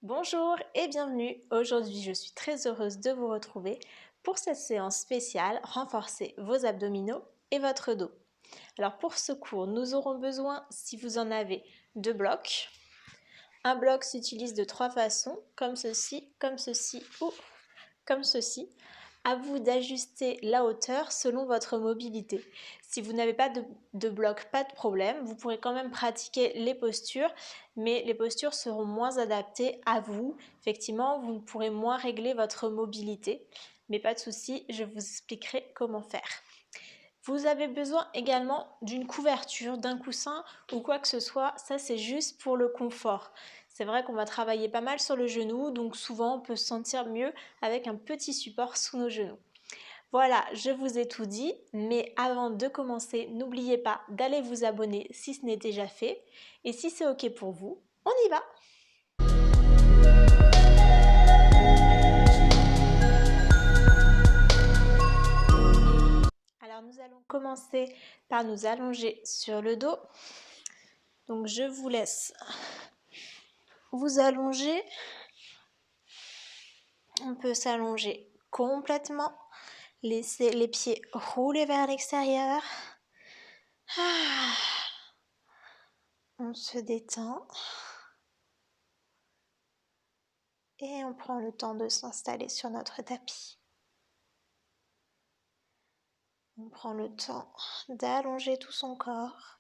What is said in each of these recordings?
Bonjour et bienvenue. Aujourd'hui, je suis très heureuse de vous retrouver pour cette séance spéciale renforcer vos abdominaux et votre dos. Alors pour ce cours, nous aurons besoin, si vous en avez, de blocs. Un bloc s'utilise de trois façons, comme ceci ou comme ceci. À vous d'ajuster la hauteur selon votre mobilité. Si vous n'avez pas de bloc, pas de problème, vous pourrez quand même pratiquer les postures, mais les postures seront moins adaptées à vous. Effectivement, vous pourrez moins régler votre mobilité, mais pas de souci, je vous expliquerai comment faire. Vous avez besoin également d'une couverture, d'un coussin ou quoi que ce soit, ça c'est juste pour le confort. C'est vrai qu'on va travailler pas mal sur le genou, donc souvent on peut se sentir mieux avec un petit support sous nos genoux. Voilà, je vous ai tout dit, mais avant de commencer, n'oubliez pas d'aller vous abonner si ce n'est déjà fait. Et si c'est OK pour vous, on y va! Alors nous allons commencer par nous allonger sur le dos. Donc je vous laisse vous allonger. On peut s'allonger complètement, laisser les pieds rouler vers l'extérieur. On se détend et on prend le temps de s'installer sur notre tapis. On prend le temps d'allonger tout son corps,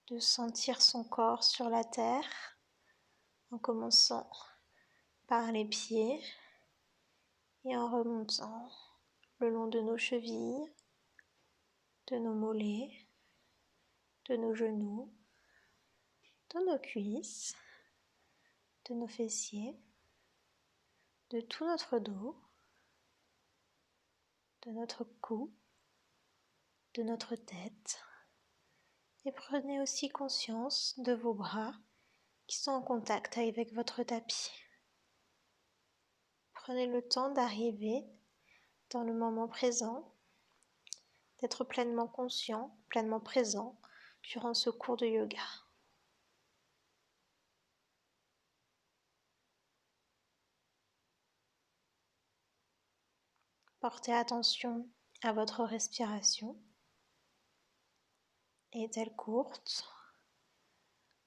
de sentir son corps sur la terre, en commençant par les pieds et en remontant le long de nos chevilles, de nos mollets, de nos genoux, de nos cuisses, de nos fessiers, de tout notre dos, de notre cou, de notre tête. Et prenez aussi conscience de vos bras qui sont en contact avec votre tapis. Prenez le temps d'arriver dans le moment présent, d'être pleinement conscient, pleinement présent durant ce cours de yoga. Portez attention à votre respiration. Est-elle courte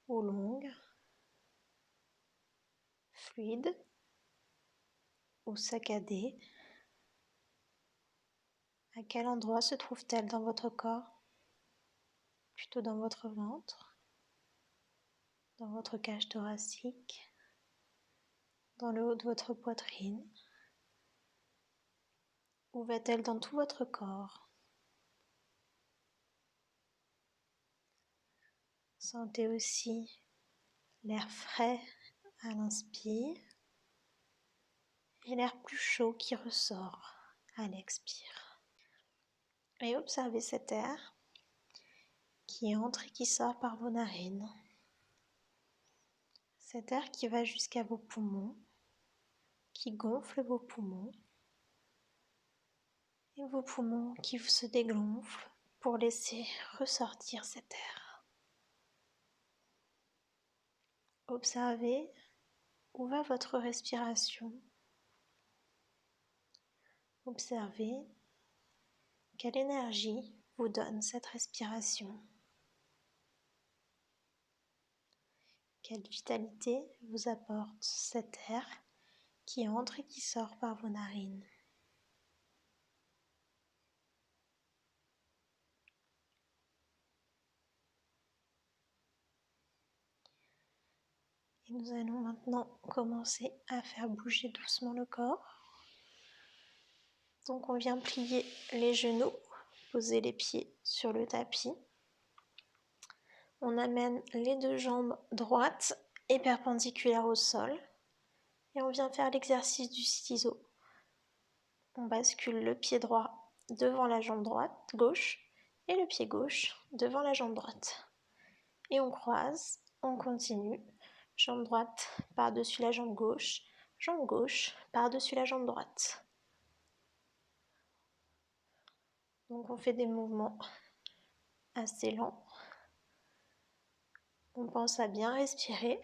ou longue, fluide ou saccadée? À quel endroit se trouve-t-elle dans votre corps? Plutôt dans votre ventre, dans votre cage thoracique, dans le haut de votre poitrine? Où va-t-elle dans tout votre corps? Sentez aussi l'air frais à l'inspire et l'air plus chaud qui ressort à l'expire. Et observez cet air qui entre et qui sort par vos narines. Cet air qui va jusqu'à vos poumons, qui gonfle vos poumons, et vos poumons qui se dégonflent pour laisser ressortir cet air. Observez où va votre respiration. Observez quelle énergie vous donne cette respiration. Quelle vitalité vous apporte cet air qui entre et qui sort par vos narines. Et nous allons maintenant commencer à faire bouger doucement le corps. Donc on vient plier les genoux, poser les pieds sur le tapis. On amène les deux jambes droites et perpendiculaires au sol. Et on vient faire l'exercice du ciseau. On bascule le pied droit devant la jambe droite, gauche, et le pied gauche devant la jambe droite. Et on croise, on continue. Jambe droite par-dessus la jambe gauche par-dessus la jambe droite. Donc on fait des mouvements assez lents. On pense à bien respirer.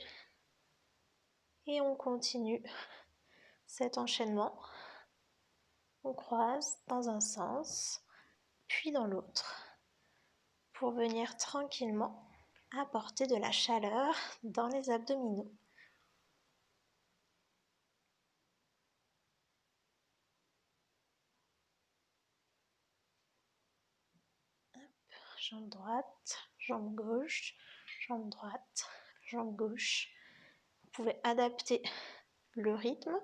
Et on continue cet enchaînement. On croise dans un sens, puis dans l'autre, pour venir tranquillement apporter de la chaleur dans les abdominaux. Jambe droite, jambe gauche, jambe droite, jambe gauche. Vous pouvez adapter le rythme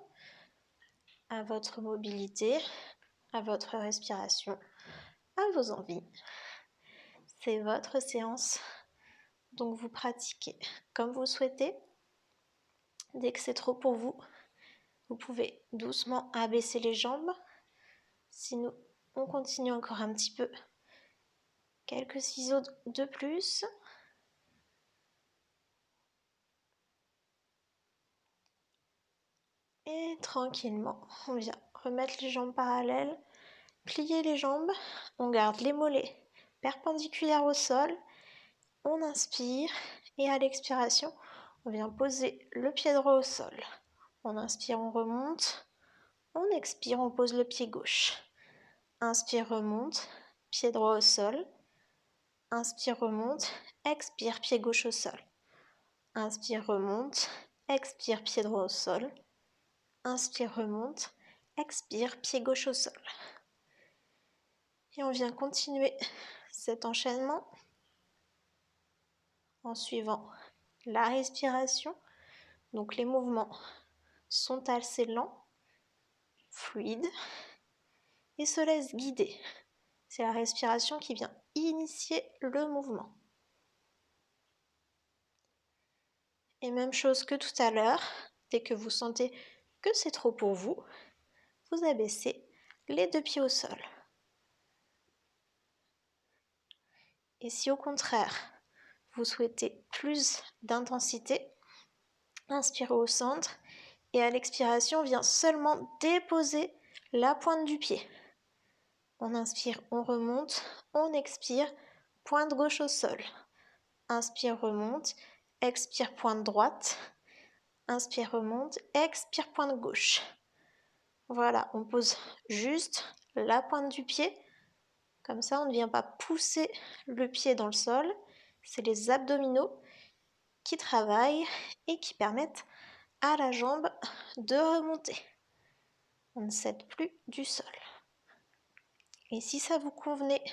à votre mobilité, à votre respiration, à vos envies. C'est votre séance, donc vous pratiquez comme vous souhaitez. Dès que c'est trop pour vous, vous pouvez doucement abaisser les jambes. Sinon, on continue encore un petit peu. Quelques ciseaux de plus. Et tranquillement, on vient remettre les jambes parallèles, plier les jambes, on garde les mollets perpendiculaires au sol, on inspire et à l'expiration, on vient poser le pied droit au sol. On inspire, on remonte, on expire, on pose le pied gauche. Inspire, remonte, pied droit au sol. Inspire, remonte, expire, pied gauche au sol. Inspire, remonte, expire, pied droit au sol. Inspire, remonte, expire, pied gauche au sol. Et on vient continuer cet enchaînement en suivant la respiration. Donc les mouvements sont assez lents, fluides et se laissent guider. C'est la respiration qui vient initier le mouvement. Et même chose que tout à l'heure, dès que vous sentez que c'est trop pour vous, vous abaissez les deux pieds au sol. Et si au contraire, vous souhaitez plus d'intensité, inspirez au centre et à l'expiration, on vient seulement déposer la pointe du pied. On inspire, on remonte, on expire, pointe gauche au sol. Inspire, remonte, expire, pointe droite. Inspire, remonte, expire, pointe gauche. Voilà, on pose juste la pointe du pied. Comme ça, on ne vient pas pousser le pied dans le sol. C'est les abdominaux qui travaillent et qui permettent à la jambe de remonter. On ne cède plus du sol. Et si ça vous convenait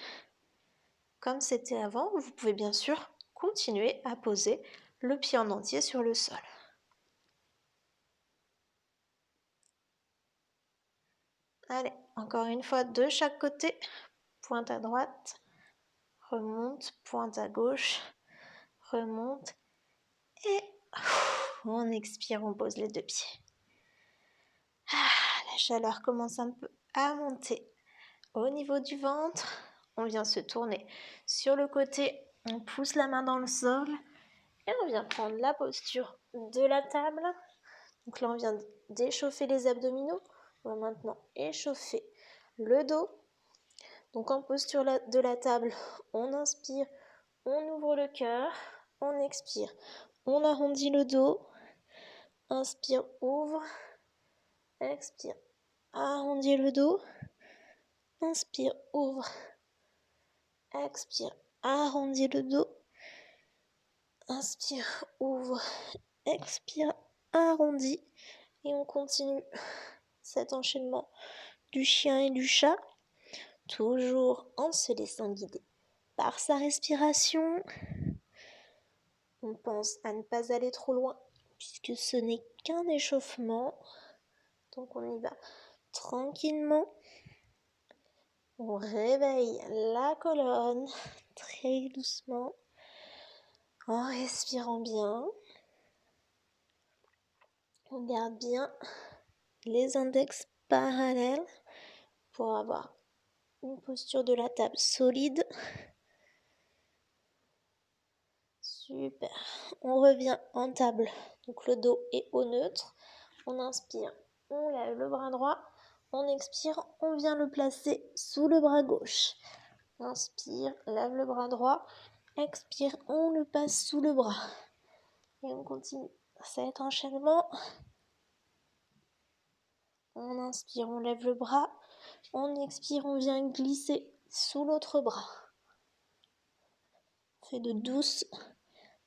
comme c'était avant, vous pouvez bien sûr continuer à poser le pied en entier sur le sol. Allez, encore une fois de chaque côté. Pointe à droite, remonte, pointe à gauche, remonte et on expire, on pose les deux pieds. La chaleur commence un peu à monter au niveau du ventre. On vient se tourner sur le côté, on pousse la main dans le sol et on vient prendre la posture de la table. Donc là, on vient d'échauffer les abdominaux. On va maintenant échauffer le dos. Donc en posture de la table, on inspire, on ouvre le cœur, on expire, on arrondit le dos. Inspire, ouvre, expire, arrondis le dos. Inspire, ouvre, expire, arrondis le dos. Inspire, ouvre, expire, arrondis. Et on continue cet enchaînement du chien et du chat, toujours en se laissant guider par sa respiration. On pense à ne pas aller trop loin, puisque ce n'est qu'un échauffement. Donc on y va tranquillement. On réveille la colonne très doucement en respirant bien. On garde bien les index parallèles pour avoir une posture de la table solide. Super. On revient en table. Donc le dos est au neutre. On inspire, on lève le bras droit. On expire, on vient le placer sous le bras gauche. Inspire, lève le bras droit. Expire, on le passe sous le bras. Et on continue cet enchaînement. On inspire, on lève le bras. On expire, on vient glisser sous l'autre bras. On fait de douces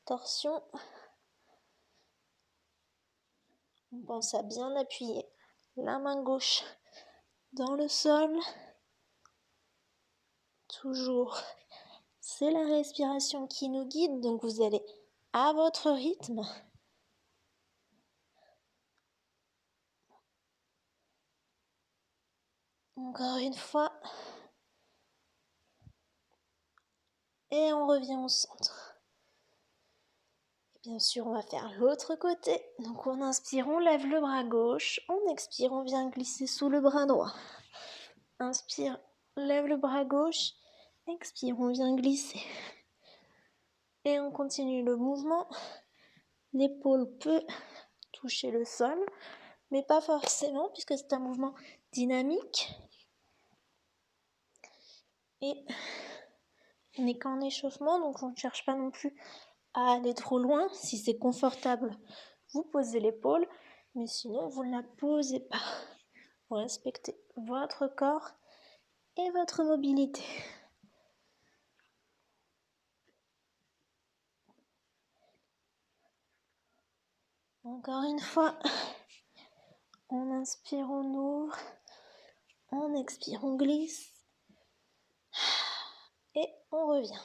torsions. On pense à bien appuyer la main gauche dans le sol. Toujours, c'est la respiration qui nous guide, donc vous allez à votre rythme. Encore une fois. Et on revient au centre. Et bien sûr, on va faire l'autre côté. Donc on inspire, on lève le bras gauche. On expire, on vient glisser sous le bras droit. Inspire, lève le bras gauche. Expire, on vient glisser. Et on continue le mouvement. L'épaule peut toucher le sol, mais pas forcément puisque c'est un mouvement dynamique. Et on n'est qu'en échauffement, donc on ne cherche pas non plus à aller trop loin. Si c'est confortable, vous posez l'épaule, mais sinon vous ne la posez pas. Vous respectez votre corps et votre mobilité. Encore une fois, on inspire, on ouvre, on expire, on glisse et on revient.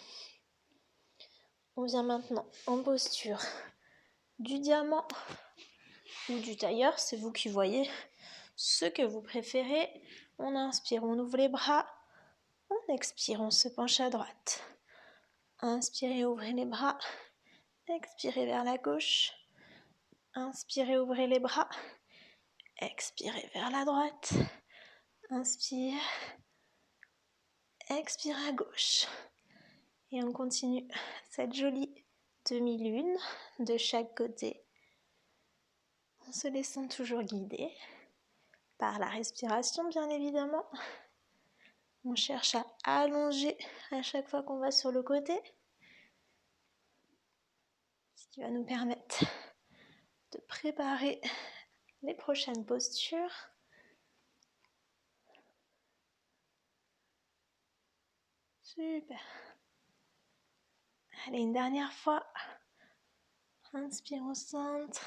On vient maintenant en posture du diamant ou du tailleur, c'est vous qui voyez ce que vous préférez. On inspire, on ouvre les bras, on expire, on se penche à droite. Inspirez, ouvrez les bras, expirez vers la gauche. Inspirez, ouvrez les bras, expirez vers la droite. Inspire, expire à gauche. Et on continue cette jolie demi-lune de chaque côté, en se laissant toujours guider par la respiration, bien évidemment. On cherche à allonger à chaque fois qu'on va sur le côté, ce qui va nous permettre de préparer les prochaines postures. Super. Allez, une dernière fois. Inspire au centre.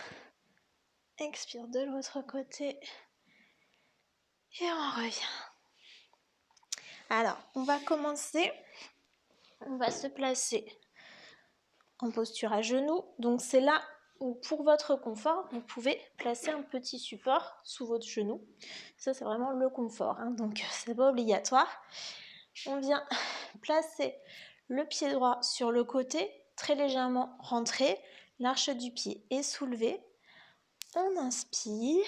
Expire de l'autre côté. Et on revient. Alors, on va commencer. On va se placer en posture à genoux. Donc, c'est là où, pour votre confort, vous pouvez placer un petit support sous votre genou. Ça, c'est vraiment le confort, hein, donc c'est pas obligatoire. On vient placer le pied droit sur le côté, très légèrement rentré. L'arche du pied est soulevée. On inspire.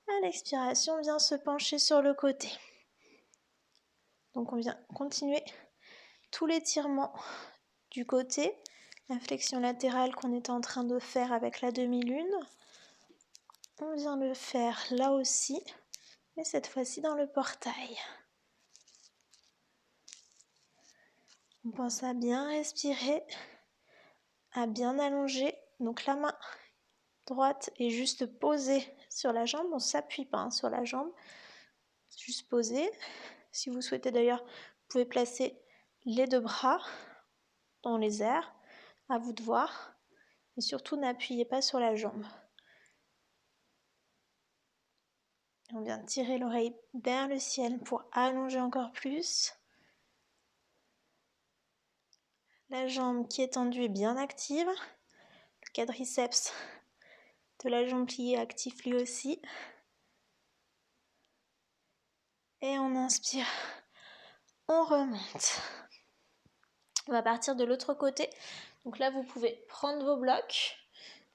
À l'expiration, on vient se pencher sur le côté. Donc on vient continuer tout l'étirement du côté, la flexion latérale qu'on est en train de faire avec la demi-lune. On vient le faire là aussi, mais cette fois-ci dans le portail. On pense à bien respirer, à bien allonger. Donc la main droite est juste posée sur la jambe, on ne s'appuie pas sur la jambe, juste posée. Si vous souhaitez d'ailleurs, vous pouvez placer les deux bras dans les airs, à vous de voir. Mais surtout, n'appuyez pas sur la jambe. On vient tirer l'oreille vers le ciel pour allonger encore plus. La jambe qui est tendue est bien active. Le quadriceps de la jambe pliée actif lui aussi. Et on inspire, on remonte. On va partir de l'autre côté. Donc là, vous pouvez prendre vos blocs,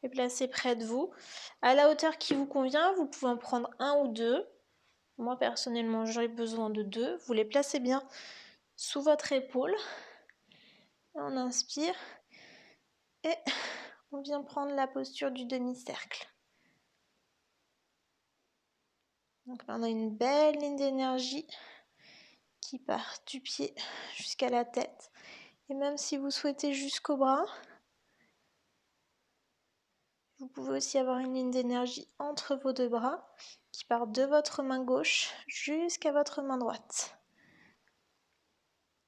les placer près de vous. À la hauteur qui vous convient, vous pouvez en prendre un ou deux. Moi, personnellement, j'aurais besoin de deux. Vous les placez bien sous votre épaule. Et on inspire. Et on vient prendre la posture du demi-cercle. Donc là, on a une belle ligne d'énergie qui part du pied jusqu'à la tête. Et même si vous souhaitez jusqu'au bras, Vous pouvez aussi avoir une ligne d'énergie entre vos deux bras qui part de votre main gauche jusqu'à votre main droite.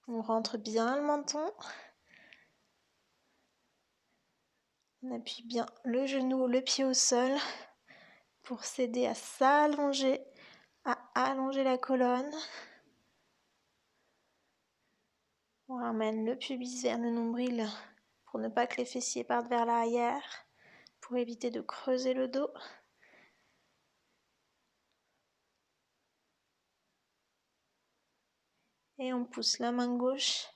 On rentre bien le menton. On appuie bien le genou ou le pied au sol pour s'aider à s'allonger, à allonger la colonne. On ramène le pubis vers le nombril pour ne pas que les fessiers partent vers l'arrière, pour éviter de creuser le dos. Et on pousse la main gauche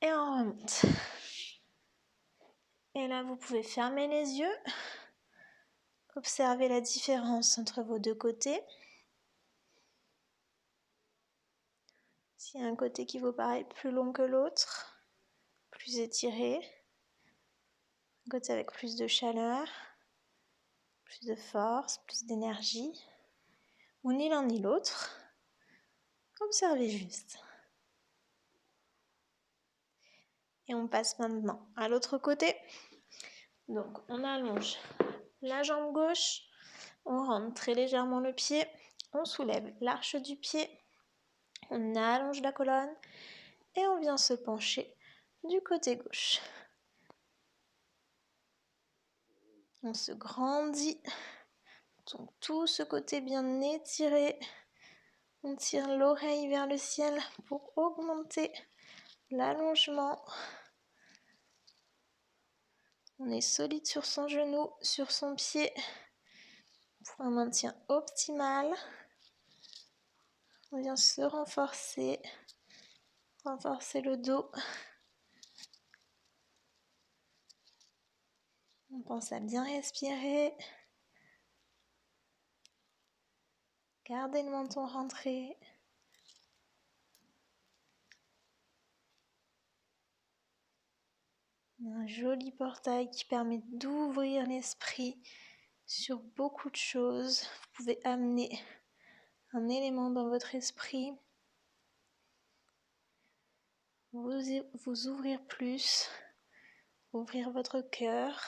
et on remonte. Et là, vous pouvez fermer les yeux. Observez la différence entre vos deux côtés. S'il y a un côté qui vous paraît plus long que l'autre, plus étiré, un côté avec plus de chaleur, plus de force, plus d'énergie, ou ni l'un ni l'autre, observez juste. Et on passe maintenant à l'autre côté. Donc on allonge la jambe gauche, on rentre très légèrement le pied, on soulève l'arche du pied, on allonge la colonne et on vient se pencher du côté gauche. On se grandit, donc tout ce côté bien étiré. On tire l'oreille vers le ciel pour augmenter l'allongement. On est solide sur son genou, sur son pied, pour un maintien optimal. On vient se renforcer le dos. On pense à bien respirer. Gardez le menton rentré. Un joli portail qui permet d'ouvrir l'esprit sur beaucoup de choses. Vous pouvez amener un élément dans votre esprit, vous ouvrir plus, ouvrir votre cœur,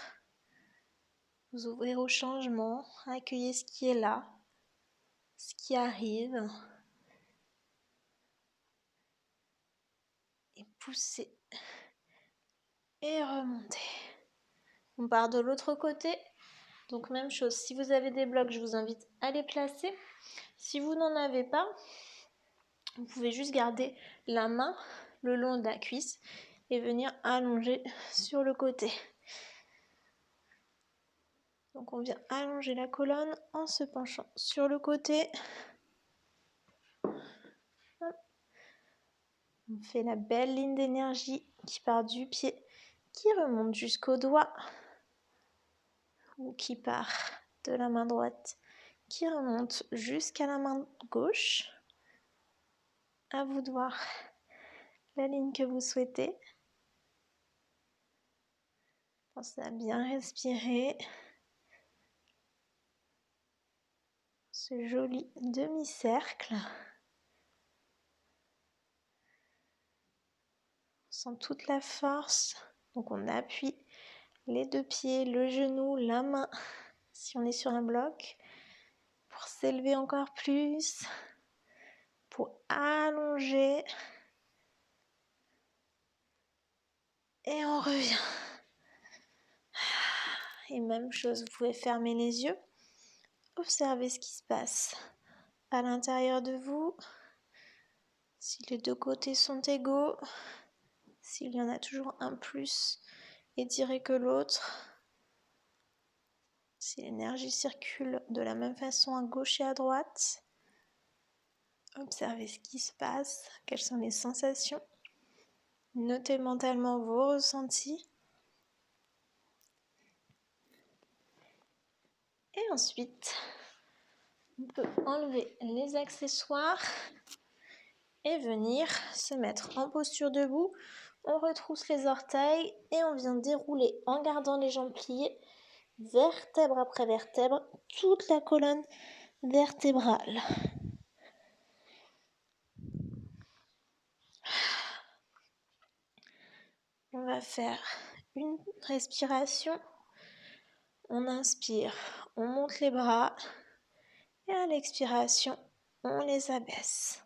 vous ouvrir au changement, accueillir ce qui est là, ce qui arrive, et pousser et remonter. On part de l'autre côté, donc même chose, si vous avez des blocs, je vous invite à les placer. Si vous n'en avez pas, vous pouvez juste garder la main le long de la cuisse et venir allonger sur le côté. Donc on vient allonger la colonne en se penchant sur le côté. On fait la belle ligne d'énergie qui part du pied, qui remonte jusqu'au doigt, ou qui part de la main droite, qui remonte jusqu'à la main gauche. À vous de voir la ligne que vous souhaitez. Pensez à bien respirer. Ce joli demi-cercle. On sent toute la force. Donc on appuie les deux pieds, le genou, la main, si on est sur un bloc, pour s'élever encore plus, pour allonger. Et on revient. Et même chose, vous pouvez fermer les yeux. Observez ce qui se passe à l'intérieur de vous. Si les deux côtés sont égaux, s'il y en a toujours un plus étiré que l'autre, si l'énergie circule de la même façon à gauche et à droite, observez ce qui se passe, quelles sont les sensations. Notez mentalement vos ressentis. Et ensuite, on peut enlever les accessoires et venir se mettre en posture debout. On retrousse les orteils et on vient dérouler en gardant les jambes pliées, vertèbre après vertèbre, toute la colonne vertébrale. On va faire une respiration. on inspire, on monte les bras et à l'expiration, on les abaisse.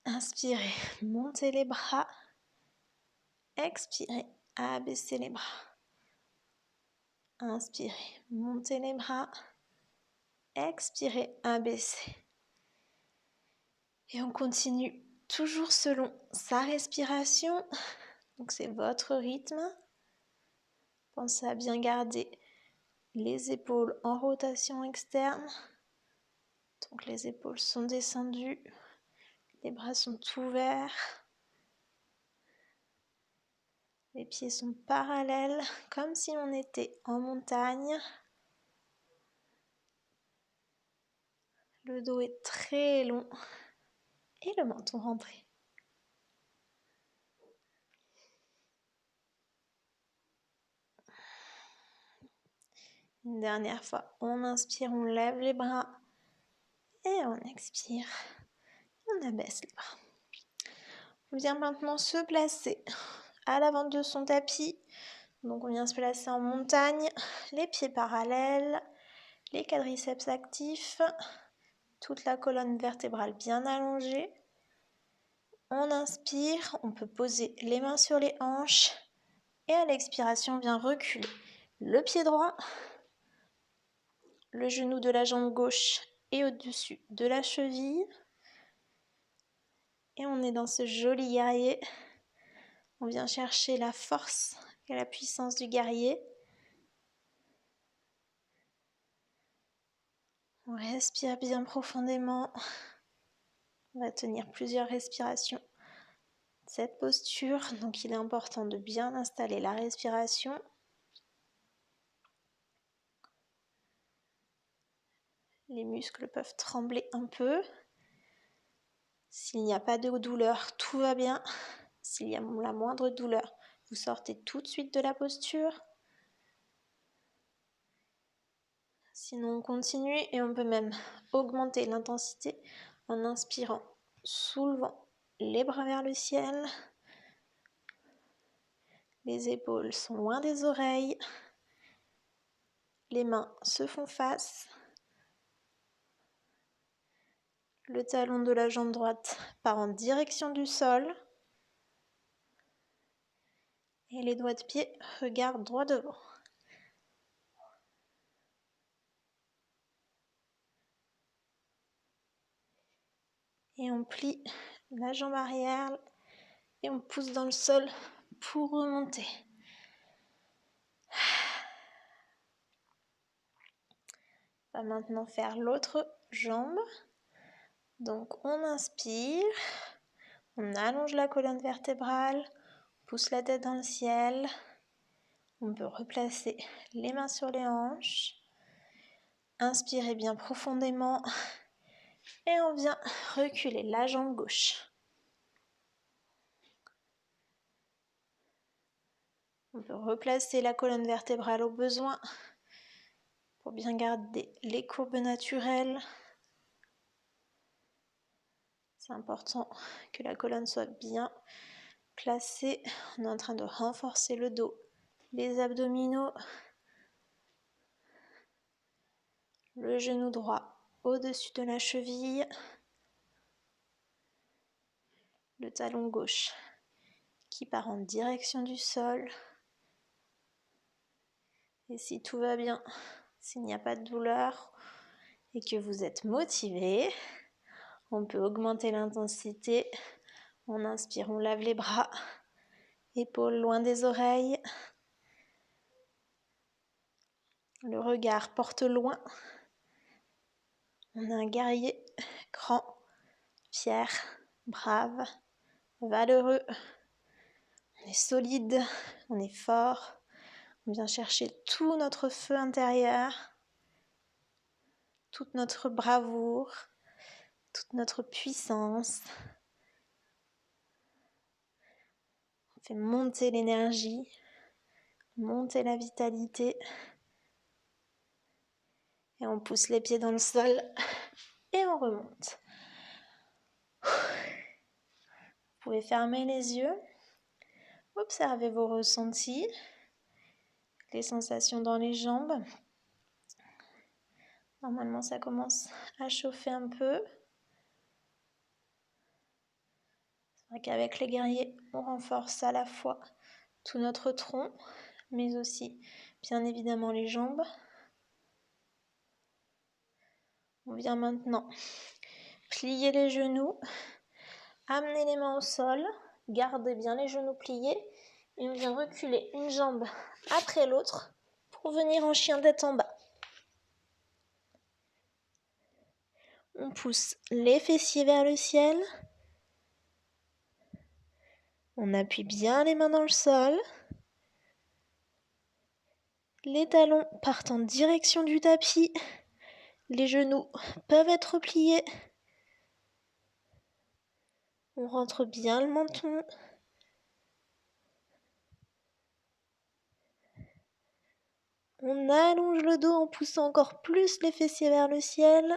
Inspirez, montez les bras. Expirez, abaissez les bras. Inspirez, montez les bras. Expirez, abaissez. Et on continue toujours selon sa respiration. Donc c'est votre rythme. Pensez à bien garder les épaules en rotation externe. Donc les épaules sont descendues. Les bras sont ouverts. Les pieds sont parallèles, comme si on était en montagne. Le dos est très long et le menton rentré. Une dernière fois, on inspire, on lève les bras et on expire, on abaisse les bras. On vient maintenant se placer à l'avant de son tapis. Donc on vient se placer en montagne, les pieds parallèles, les quadriceps actifs, toute la colonne vertébrale bien allongée. On inspire, on peut poser les mains sur les hanches et à l'expiration, on vient reculer le pied droit, le genou de la jambe gauche et au-dessus de la cheville. Et on est dans ce joli guerrier. On vient chercher la force et la puissance du guerrier. On respire bien profondément. On va tenir plusieurs respirations. Cette posture, donc il est important de bien installer la respiration. Les muscles peuvent trembler un peu. S'il n'y a pas de douleur, tout va bien. S'il y a la moindre douleur, vous sortez tout de suite de la posture. Sinon, on continue et on peut même augmenter l'intensité en inspirant, soulevant les bras vers le ciel. Les épaules sont loin des oreilles. Les mains se font face. Le talon de la jambe droite part en direction du sol. Et les doigts de pied regardent droit devant. Et on plie la jambe arrière et on pousse dans le sol pour remonter. On va maintenant faire l'autre jambe. Donc on inspire, on allonge la colonne vertébrale, pousse la tête dans le ciel. On peut replacer les mains sur les hanches. Inspirez bien profondément et on vient reculer la jambe gauche. On peut replacer la colonne vertébrale au besoin pour bien garder les courbes naturelles. C'est important que la colonne soit bien placée. On est en train de renforcer le dos, les abdominaux, le genou droit au-dessus de la cheville, le talon gauche qui part en direction du sol. Et si tout va bien, s'il n'y a pas de douleur et que vous êtes motivé, on peut augmenter l'intensité. On inspire, on lève les bras, épaules loin des oreilles. Le regard porte loin. On est un guerrier grand, fier, brave, valeureux. On est solide, on est fort. On vient chercher tout notre feu intérieur, toute notre bravoure, toute notre puissance. On fait monter l'énergie, monter la vitalité. Et on pousse les pieds dans le sol et on remonte. Vous pouvez fermer les yeux. Observez vos ressentis, les sensations dans les jambes. Normalement, ça commence à chauffer un peu. C'est vrai qu'avec les guerriers, on renforce à la fois tout notre tronc, mais aussi, bien évidemment, les jambes. On vient maintenant plier les genoux, amener les mains au sol, garder bien les genoux pliés et on vient reculer une jambe après l'autre pour venir en chien tête en bas. On pousse les fessiers vers le ciel. On appuie bien les mains dans le sol. Les talons partent en direction du tapis. Les genoux peuvent être pliés. On rentre bien le menton. On allonge le dos en poussant encore plus les fessiers vers le ciel.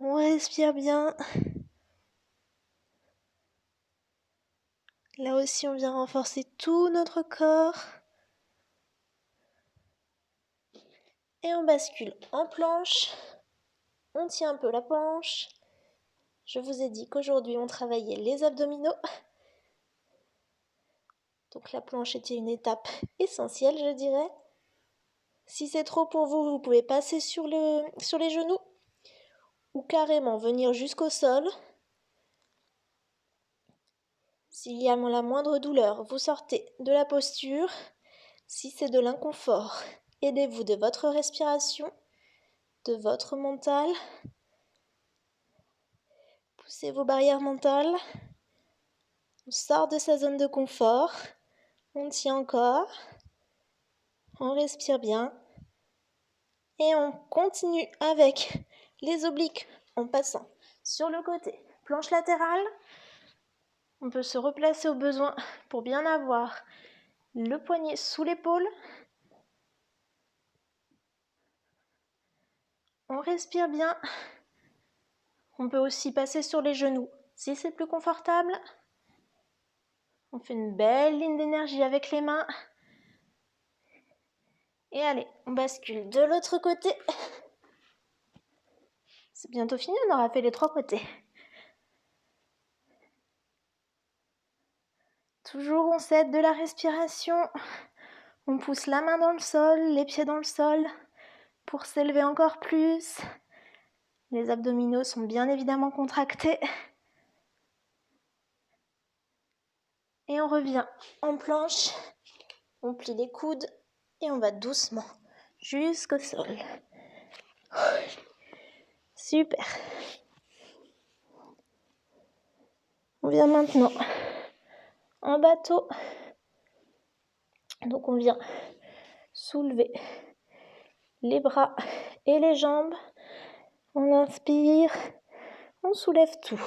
On respire bien. Là aussi, on vient renforcer tout notre corps. Et on bascule en planche. On tient un peu la planche. Je vous ai dit qu'aujourd'hui, on travaillait les abdominaux. Donc la planche était une étape essentielle, je dirais. Si c'est trop pour vous, vous pouvez passer sur les genoux ou carrément venir jusqu'au sol. S'il y a la moindre douleur, vous sortez de la posture. Si c'est de l'inconfort, aidez-vous de votre respiration, de votre mental. Poussez vos barrières mentales. On sort de sa zone de confort. On tient encore. On respire bien. Et on continue avec les obliques en passant sur le côté. Planche latérale. On peut se replacer au besoin pour bien avoir le poignet sous l'épaule. On respire bien. On peut aussi passer sur les genoux si c'est plus confortable. On fait une belle ligne d'énergie avec les mains. Et allez, on bascule de l'autre côté. C'est bientôt fini, on aura fait les 3 côtés. Toujours on s'aide de la respiration. On pousse la main dans le sol, les pieds dans le sol pour s'élever encore plus. Les abdominaux sont bien évidemment contractés. Et on revient en planche. On plie les coudes et on va doucement jusqu'au sol. Super. On vient maintenant en bateau. Donc on vient soulever les bras et les jambes. On inspire, on soulève tout.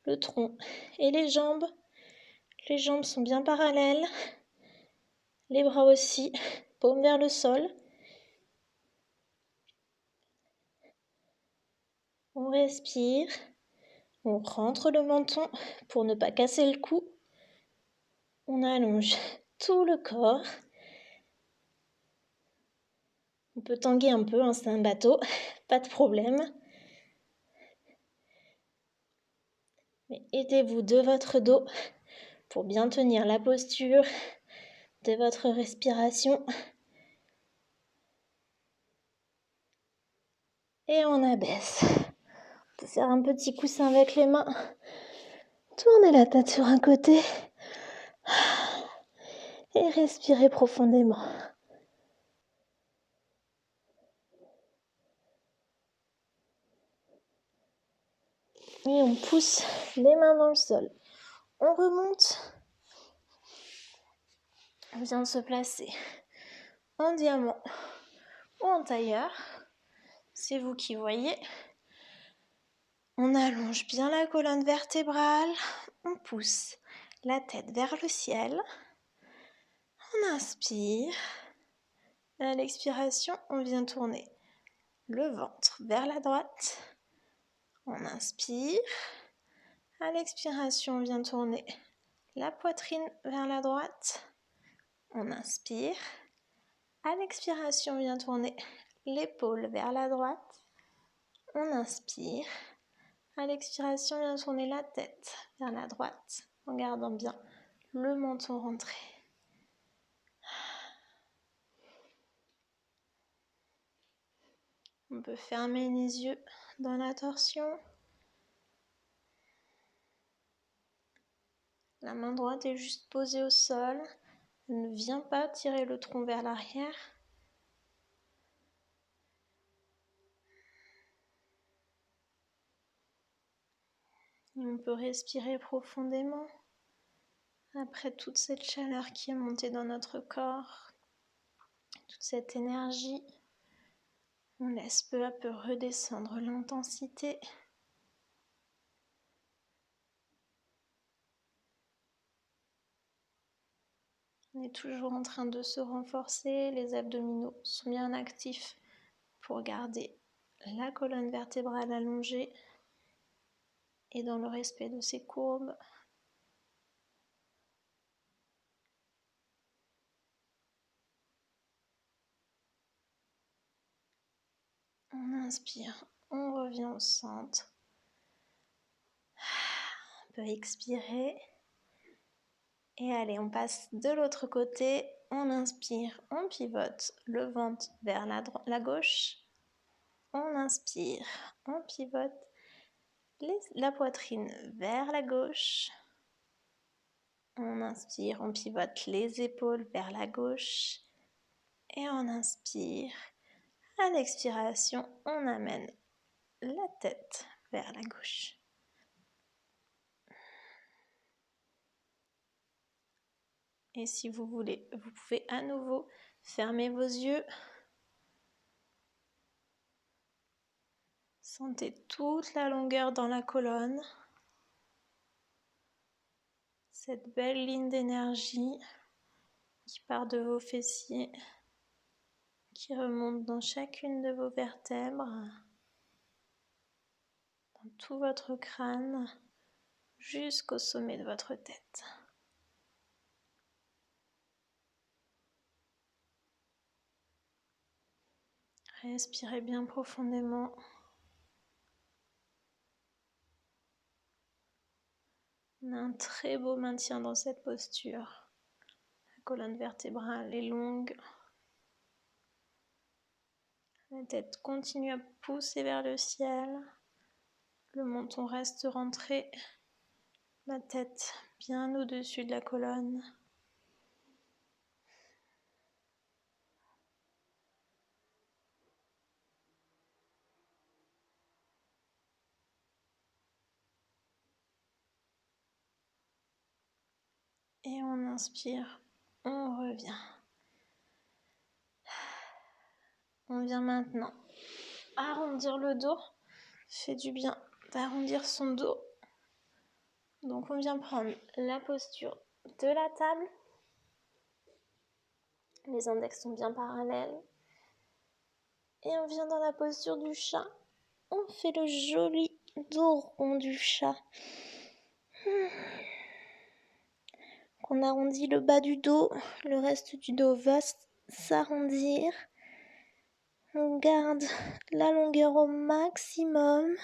Le tronc et les jambes. Les jambes sont bien parallèles. Les bras aussi, paume vers le sol. On respire. On rentre le menton pour ne pas casser le cou. On allonge tout le corps. On peut tanguer un peu, c'est un bateau, pas de problème. Mais aidez-vous de votre dos pour bien tenir la posture, de votre respiration. Et on abaisse. On peut faire un petit coussin avec les mains. Tournez la tête sur un côté. Et respirez profondément. Et on pousse les mains dans le sol. On remonte. On vient se placer en diamant ou en tailleur. C'est vous qui voyez. On allonge bien la colonne vertébrale. On pousse la tête vers le ciel. On inspire. À l'expiration, on vient tourner le ventre vers la droite. On inspire. À l'expiration, on vient tourner la poitrine vers la droite. On inspire. À l'expiration, on vient tourner l'épaule vers la droite. On inspire. À l'expiration, on vient tourner la tête vers la droite en gardant bien le menton rentré. On peut fermer les yeux dans la torsion. La main droite est juste posée au sol. Elle ne vient pas tirer le tronc vers l'arrière. Et on peut respirer profondément après toute cette chaleur qui est montée dans notre corps, toute cette énergie. On laisse peu à peu redescendre l'intensité. On est toujours en train de se renforcer, les abdominaux sont bien actifs pour garder la colonne vertébrale allongée et dans le respect de ses courbes. On inspire, on revient au centre. On peut expirer. Et allez, on passe de l'autre côté. On inspire, on pivote le ventre vers la gauche. On inspire, on pivote la poitrine vers la gauche. On inspire, on pivote les épaules vers la gauche. Et on inspire. À l'expiration, on amène la tête vers la gauche. Et si vous voulez, vous pouvez à nouveau fermer vos yeux. Sentez toute la longueur dans la colonne. Cette belle ligne d'énergie qui part de vos fessiers, qui remonte dans chacune de vos vertèbres, dans tout votre crâne, jusqu'au sommet de votre tête. Respirez bien profondément. On a un très beau maintien dans cette posture. La colonne vertébrale est longue. La tête continue à pousser vers le ciel. Le menton reste rentré. La tête bien au-dessus de la colonne. Et on inspire, on revient. On vient maintenant arrondir le dos. Fait du bien d'arrondir son dos. Donc on vient prendre la posture de la table. Les index sont bien parallèles. Et on vient dans la posture du chat. On fait le joli dos rond du chat. On arrondit le bas du dos. Le reste du dos va s'arrondir. On garde la longueur au maximum.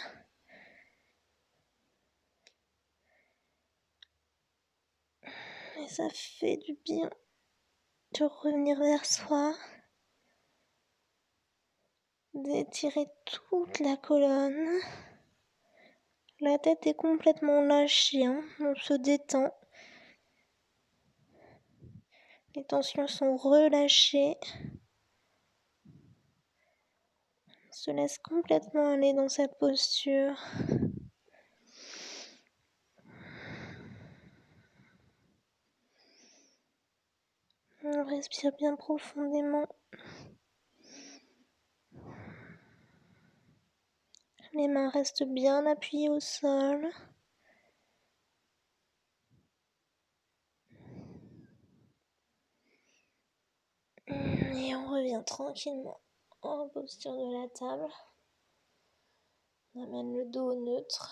Et ça fait du bien de revenir vers soi. D'étirer toute la colonne. La tête est complètement lâchée, on se détend. Les tensions sont relâchées. On se laisse complètement aller dans cette posture. On respire bien profondément. Les mains restent bien appuyées au sol. Et on revient tranquillement en posture de la table. On amène le dos au neutre.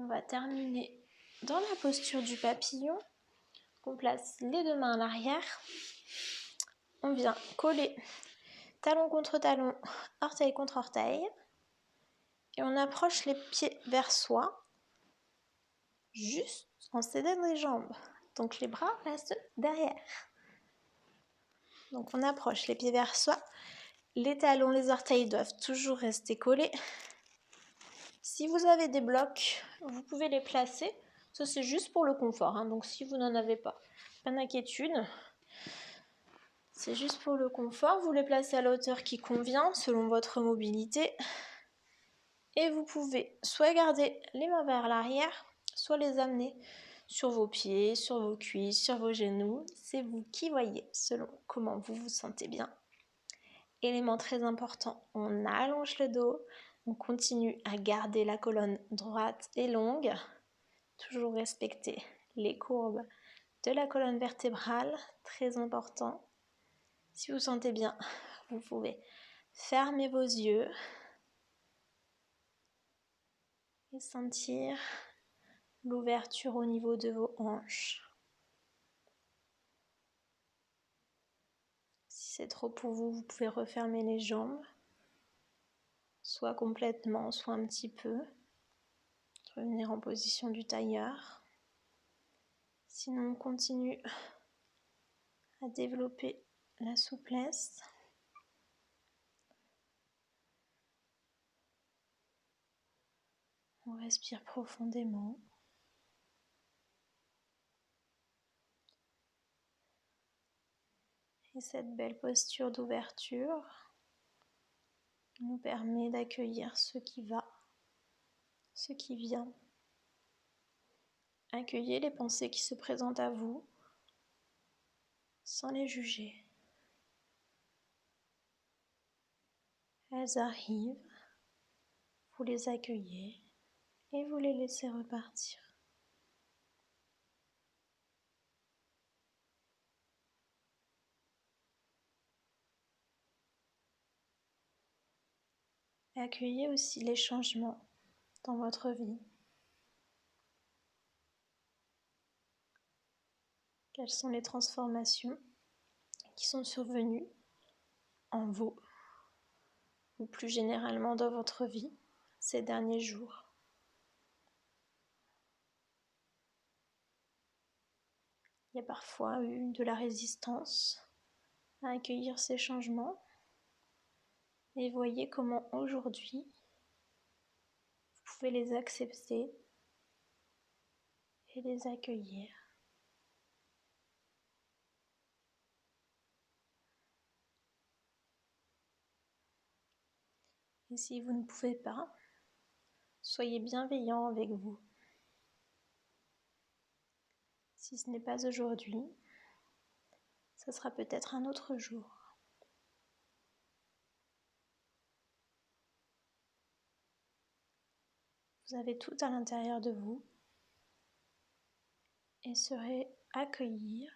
On va terminer dans la posture du papillon. On place les deux mains à l'arrière. On vient coller talon contre talon, orteil contre orteil. Et on approche les pieds vers soi, juste en s'aidant les jambes. Donc les bras restent derrière. Donc on approche les pieds vers soi. Les talons, les orteils doivent toujours rester collés. Si vous avez des blocs, vous pouvez les placer. Ça c'est juste pour le confort, hein. Donc si vous n'en avez pas, pas d'inquiétude. C'est juste pour le confort. Vous les placez à la hauteur qui convient selon votre mobilité. Et vous pouvez soit garder les mains vers l'arrière, soit les amener sur vos pieds, sur vos cuisses, sur vos genoux. C'est vous qui voyez selon comment vous vous sentez bien. Élément très important, on allonge le dos, on continue à garder la colonne droite et longue, toujours respecter les courbes de la colonne vertébrale, très important. Si vous sentez bien, vous pouvez fermer vos yeux et sentir l'ouverture au niveau de vos hanches. Si c'est trop pour vous, vous pouvez refermer les jambes, soit complètement, soit un petit peu. Revenir en position du tailleur. Sinon, on continue à développer la souplesse. On respire profondément. Et cette belle posture d'ouverture nous permet d'accueillir ce qui va, ce qui vient. Accueillez les pensées qui se présentent à vous sans les juger. Elles arrivent, vous les accueillez et vous les laissez repartir. Accueillez aussi les changements dans votre vie. Quelles sont les transformations qui sont survenues en vous ou plus généralement dans votre vie ces derniers jours. Il y a parfois eu de la résistance à accueillir ces changements et voyez comment aujourd'hui vous pouvez les accepter et les accueillir. Et si vous ne pouvez pas, soyez bienveillant avec vous. Si ce n'est pas aujourd'hui, ce sera peut-être un autre jour. Vous avez tout à l'intérieur de vous et saurez accueillir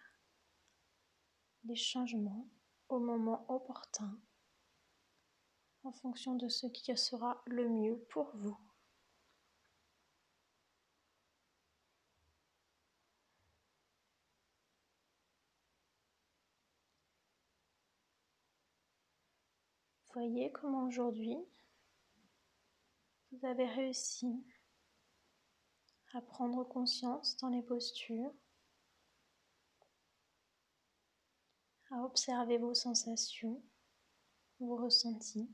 les changements au moment opportun en fonction de ce qui sera le mieux pour vous. Voyez comment aujourd'hui vous avez réussi à prendre conscience dans les postures, à observer vos sensations, vos ressentis,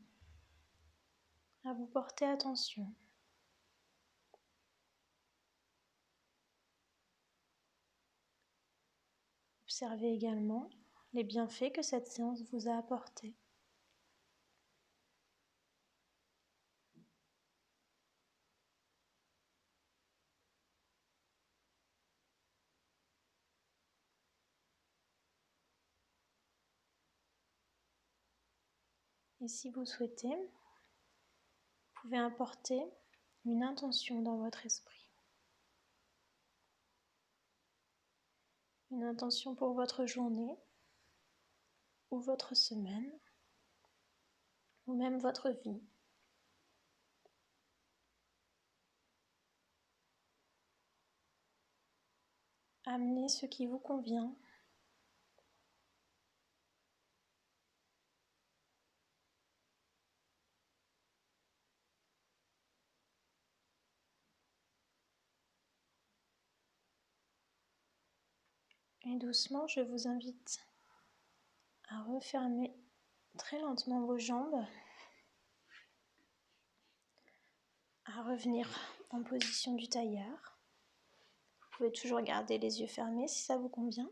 à vous porter attention. Observez également les bienfaits que cette séance vous a apportés. Et si vous souhaitez, vous pouvez apporter une intention dans votre esprit. Une intention pour votre journée ou votre semaine ou même votre vie. Amenez ce qui vous convient. Et doucement, je vous invite à refermer très lentement vos jambes, à revenir en position du tailleur. Vous pouvez toujours garder les yeux fermés si ça vous convient.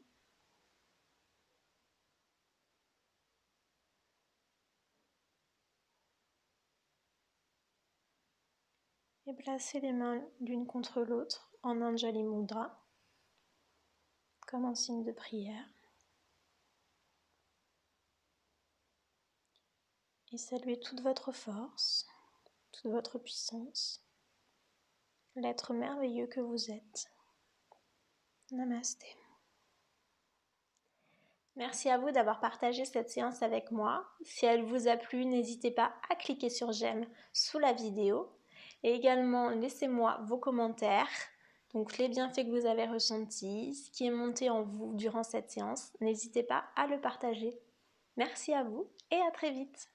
Et placez les mains l'une contre l'autre en Anjali Mudra, comme un signe de prière. Et saluez toute votre force, toute votre puissance, l'être merveilleux que vous êtes. Namasté. Merci à vous d'avoir partagé cette séance avec moi. Si elle vous a plu, n'hésitez pas à cliquer sur j'aime sous la vidéo. Et également, laissez-moi vos commentaires, donc les bienfaits que vous avez ressentis, ce qui est monté en vous durant cette séance. N'hésitez pas à le partager. Merci à vous et à très vite.